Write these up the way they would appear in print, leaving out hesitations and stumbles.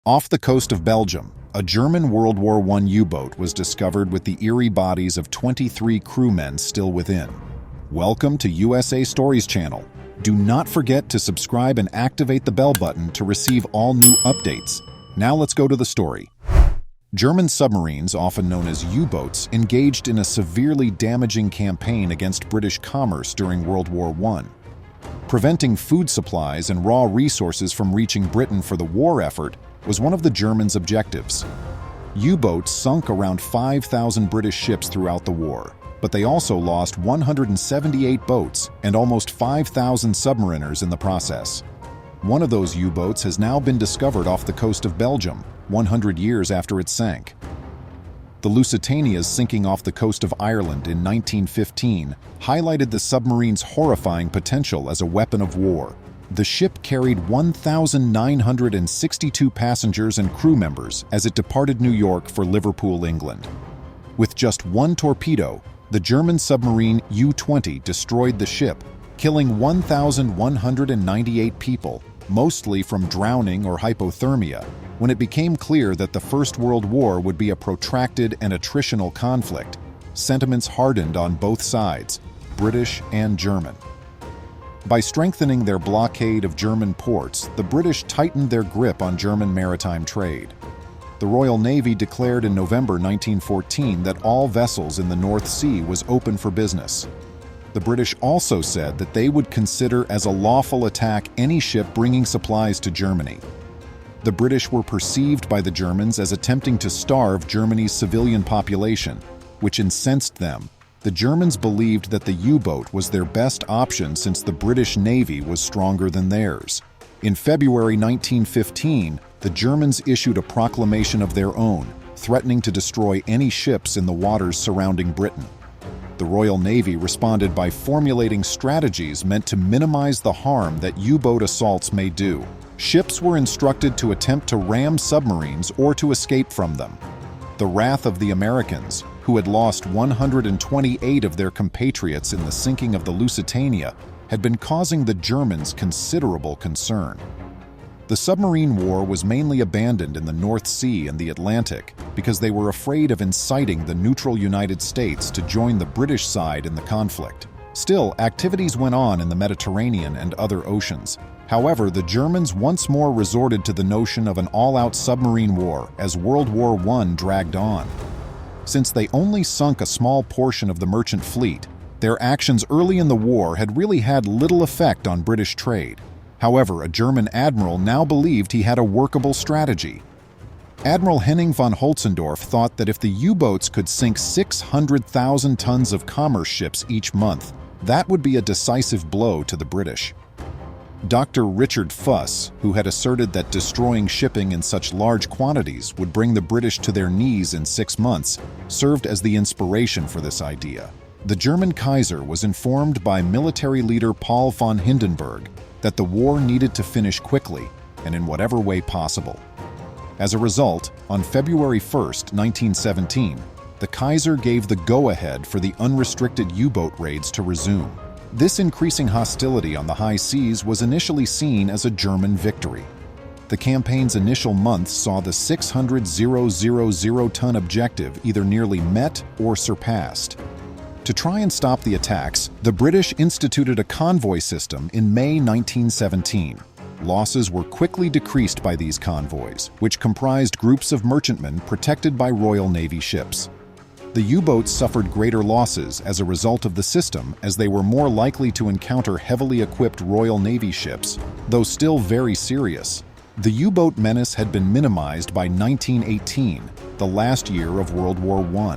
Off the coast of Belgium, a German World War I U-boat was discovered with the eerie bodies of 23 crewmen still within. Welcome to USA Stories channel. Do not forget to subscribe and activate the bell button to receive all new updates. Now let's go to the story. German submarines, often known as U-boats, engaged in a severely damaging campaign against British commerce during World War I. Preventing food supplies and raw resources from reaching Britain for the war effort was one of the Germans' objectives. U-boats sunk around 5,000 British ships throughout the war, but they also lost 178 boats and almost 5,000 submariners in the process. One of those U-boats has now been discovered off the coast of Belgium, 100 years after it sank. The Lusitania's sinking off the coast of Ireland in 1915 highlighted the submarine's horrifying potential as a weapon of war. The ship carried 1,962 passengers and crew members as it departed New York for Liverpool, England. With just one torpedo, the German submarine U-20 destroyed the ship, killing 1,198 people, mostly from drowning or hypothermia, when it became clear that the First World War would be a protracted and attritional conflict. Sentiments hardened on both sides, British and German. By strengthening their blockade of German ports, the British tightened their grip on German maritime trade. The Royal Navy declared in November 1914 that all vessels in the North Sea was open for business. The British also said that they would consider as a lawful attack any ship bringing supplies to Germany. The British were perceived by the Germans as attempting to starve Germany's civilian population, which incensed them. The Germans believed that the U-boat was their best option since the British Navy was stronger than theirs. In February 1915, the Germans issued a proclamation of their own, threatening to destroy any ships in the waters surrounding Britain. The Royal Navy responded by formulating strategies meant to minimize the harm that U-boat assaults may do. Ships were instructed to attempt to ram submarines or to escape from them. The wrath of the Americans, who had lost 128 of their compatriots in the sinking of the Lusitania, had been causing the Germans considerable concern. The submarine war was mainly abandoned in the North Sea and the Atlantic because they were afraid of inciting the neutral United States to join the British side in the conflict. Still, activities went on in the Mediterranean and other oceans. However, the Germans once more resorted to the notion of an all-out submarine war as World War I dragged on. Since they only sunk a small portion of the merchant fleet, their actions early in the war had really had little effect on British trade. However, a German admiral now believed he had a workable strategy. Admiral Henning von Holtzendorf thought that if the U-boats could sink 600,000 tons of commerce ships each month, that would be a decisive blow to the British. Dr. Richard Fuss, who had asserted that destroying shipping in such large quantities would bring the British to their knees in 6 months, served as the inspiration for this idea. The German Kaiser was informed by military leader Paul von Hindenburg that the war needed to finish quickly and in whatever way possible. As a result, on February 1, 1917, the Kaiser gave the go-ahead for the unrestricted U-boat raids to resume. This increasing hostility on the high seas was initially seen as a German victory. The campaign's initial months saw the 600,000-ton objective either nearly met or surpassed. To try and stop the attacks, the British instituted a convoy system in May 1917. Losses were quickly decreased by these convoys, which comprised groups of merchantmen protected by Royal Navy ships. The U-boats suffered greater losses as a result of the system, as they were more likely to encounter heavily equipped Royal Navy ships, though still very serious. The U-boat menace had been minimized by 1918, the last year of World War I.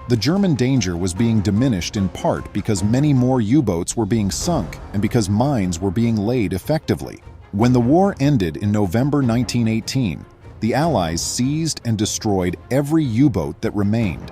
The German danger was being diminished in part because many more U-boats were being sunk and because mines were being laid effectively. When the war ended in November 1918, the Allies seized and destroyed every U-boat that remained.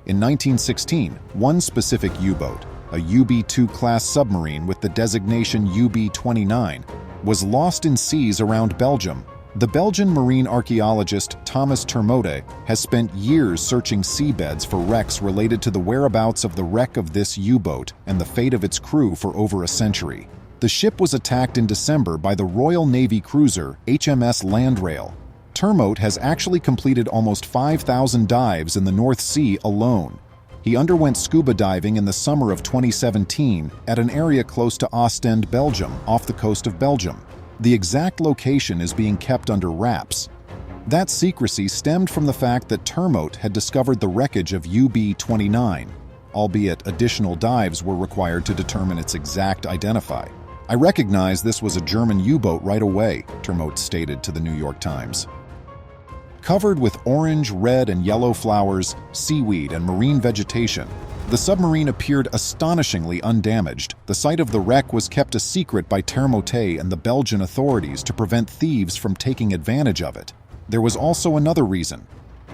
In 1916, one specific U-boat, a UB-2 class submarine with the designation UB-29, was lost in seas around Belgium. The Belgian marine archaeologist Thomas Termote has spent years searching seabeds for wrecks related to the whereabouts of the wreck of this U-boat and the fate of its crew for over a century. The ship was attacked in December by the Royal Navy cruiser HMS Landrail. Termote has actually completed almost 5,000 dives in the North Sea alone. He underwent scuba diving in the summer of 2017 at an area close to Ostend, Belgium, off the coast of Belgium. The exact location is being kept under wraps. That secrecy stemmed from the fact that Termote had discovered the wreckage of UB-29, albeit additional dives were required to determine its exact identify. "I recognized this was a German U-boat right away," Termote stated to the New York Times. Covered with orange, red, and yellow flowers, seaweed, and marine vegetation, the submarine appeared astonishingly undamaged. The site of the wreck was kept a secret by Termote and the Belgian authorities to prevent thieves from taking advantage of it. There was also another reason.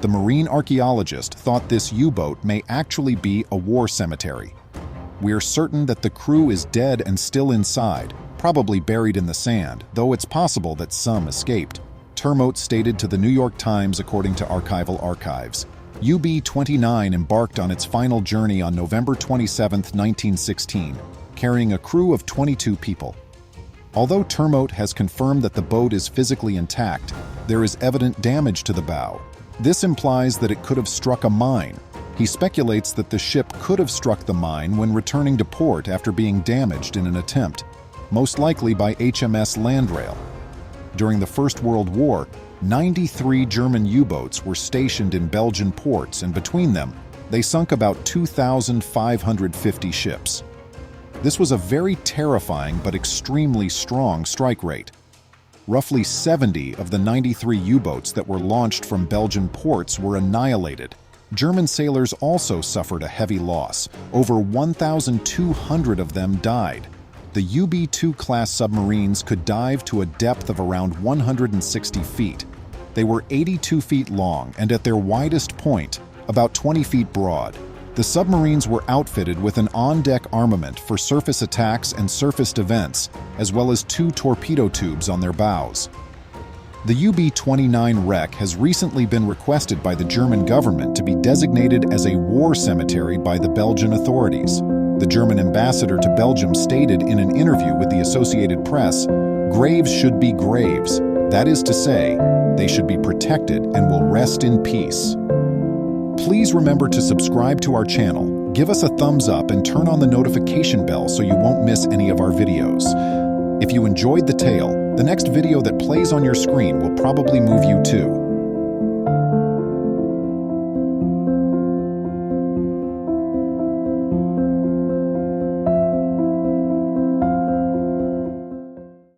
The marine archaeologist thought this U-boat may actually be a war cemetery. "We're certain that the crew is dead and still inside, probably buried in the sand, though it's possible that some escaped," Termote stated to the New York Times according to archival archives. UB-29 embarked on its final journey on November 27, 1916, carrying a crew of 22 people. Although Termote has confirmed that the boat is physically intact, there is evident damage to the bow. This implies that it could have struck a mine. He speculates that the ship could have struck the mine when returning to port after being damaged in an attempt, most likely by HMS Landrail. During the First World War, 93 German U-boats were stationed in Belgian ports, and between them, they sunk about 2,550 ships. This was a very terrifying but extremely strong strike rate. Roughly 70 of the 93 U-boats that were launched from Belgian ports were annihilated. German sailors also suffered a heavy loss. Over 1,200 of them died. The UB-2 class submarines could dive to a depth of around 160 feet. They were 82 feet long and at their widest point, about 20 feet broad. The submarines were outfitted with an on-deck armament for surface attacks and surfaced events, as well as 2 torpedo tubes on their bows. The UB-29 wreck has recently been requested by the German government to be designated as a war cemetery by the Belgian authorities. The German ambassador to Belgium stated in an interview with the Associated Press, "Graves should be graves. That is to say, they should be protected and will rest in peace." Please remember to subscribe to our channel, give us a thumbs up, and turn on the notification bell so you won't miss any of our videos. If you enjoyed the tale, the next video that plays on your screen will probably move you too.